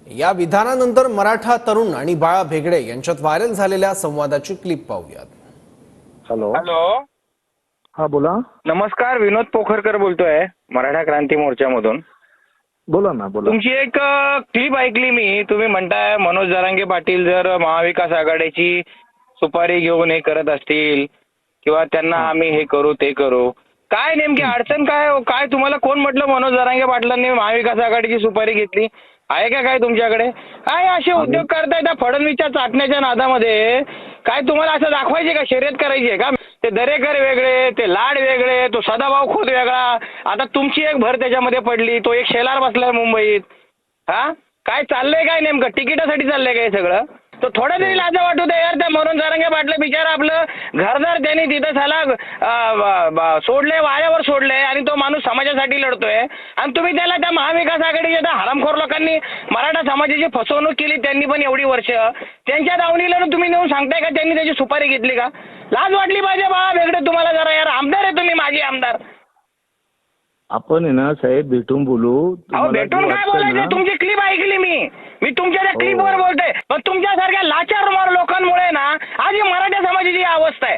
या विधानानंतर मराठा तरुण आणि बाळा भेगडे यांच्यात व्हायरल झालेल्या संवादाची क्लिप पाहूयात। हॅलो हॅलो, हा बोला। नमस्कार, विनोद पोखरकर बोलतोय मराठा क्रांती मोर्चामधून। बोला ना बोला। तुमची एक क्लिप ऐकली मी, तुम्ही म्हणताय मनोज जरांगे पाटील जर महाविकास आघाडीची सुपारी घेऊन हे करत असतील किंवा त्यांना आम्ही हे करू ते करू, काय नेमकी अडचण काय? काय तुम्हाला कोण म्हटलं मनोज जरांगे पाटलांनी महाविकास आघाडीची सुपारी घेतली? आहे का काय तुमच्याकडे? काय असे उद्योग करताय त्या फडणवीसच्या चाटण्याच्या नादामध्ये? काय तुम्हाला असं दाखवायचे का, शर्यत करायची आहे का? ते दरेकर वेगळे, ते लाड वेगळे, तो सदाभाऊ खोत वेगळा, आता तुमची एक भर त्याच्यामध्ये पडली, तो एक शेलार बसलाय मुंबईत। हा काय चाललंय? काय नेमकं तिकिटासाठी चाललंय काय सगळं? तो थोडं तरी लाज वाटू दे यार। त्या मनोज जरांगे पाटलं बिचारा आपलं घरदार त्यांनी तिथं साला सोडले, वाऱ्यावर सोडले आणि तो माणूस समाजासाठी लढतोय आणि तुम्ही त्याला त्या महाविकास आघाडीच्या त्या हरामखोर लोकांनी मराठा समाजाची फसवणूक केली, त्यांनी पण एवढी वर्ष त्यांच्या दावणीला तुम्ही नेऊन सांगताय का त्यांनी त्याची सुपारी घेतली का? लाज वाटली पाहिजे बाळा भेगडे तुम्हाला जरा यार। आमदार आहे तुम्ही, माझे आमदार। आपण आहे ना साहेब भेटून बोलू। अहो भेटून काय बोलायचं? तुमची क्लिप ऐकली मी तुमच्या त्या क्लिपवर बोलतोय, पण तुमच्यासारख्या लाचार लोकांमुळे ना आज ही मराठा समाजाची अवस्था आहे।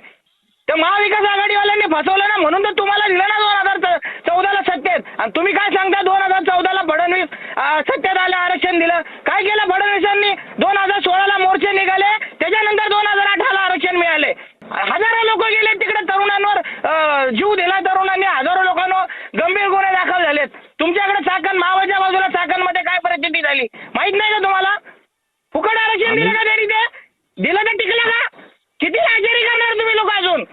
त्या महाविकास आघाडीवाल्यांनी फसवलं ना, म्हणून तर तुम्हाला दिलं ना 2014ला सत्तेत। आणि तुम्ही काय सांगता 2014ला फडणवीस सत्तेत आलं, आरक्षण दिलं। काय केलं फडणवीसांनी? 2016ला मोर्चे निघाले, त्याच्यानंतर 2018ला आरक्षण मिळाले। हजारो लोक गेले तिकडे, तरुणांवर जीव दिला तरुणांनी, हजारो लोकांवर गंभीर गुन्हे दाखल झालेत। तुमच्याकडे चाकण मावाच्या बाजूला चाकणमध्ये काय परिस्थिती झाली माहित नाही का तुम्हाला? फुकट आरक्षण दिलं का त्यांनी? ते दिलं तर टिकलं का? किती लाचारी करणार तुम्ही लोक अजून?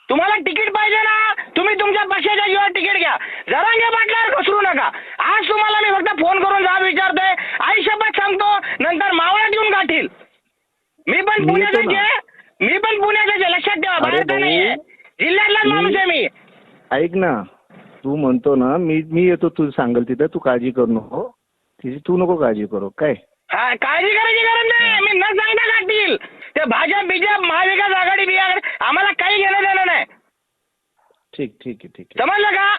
तुम्हाला तिकीट पाहिजे ना, तुम्ही तुमच्या पक्षाच्या जीवावर तिकीट घ्या, जरांगे पाटलावर घसरू नका। आज तुम्हाला मी फक्त फोन करून जाब विचारतोय, आई शपथ सांगतो नंतर मावळ्यात येऊन गाठील। मी पण पुण्याचाच आहे, लक्षात ठेवा, बाहेरचा नाहीये, जिल्ह्यातलाच माणूस आहे मी। ऐक ना, तू म्हणतो ना मी येतो, तू सांगेल तिथं, तू काळजी करू नको, तिची तू नको काळजी करू। काय हा काळजी करायची गरज नाही, मी न सांगता गाठील। ते भाजप बीजेप महाविकास आघाडी बिघाड आम्हाला काही घेणं देणं नाही, ठीक आहे समजलं का?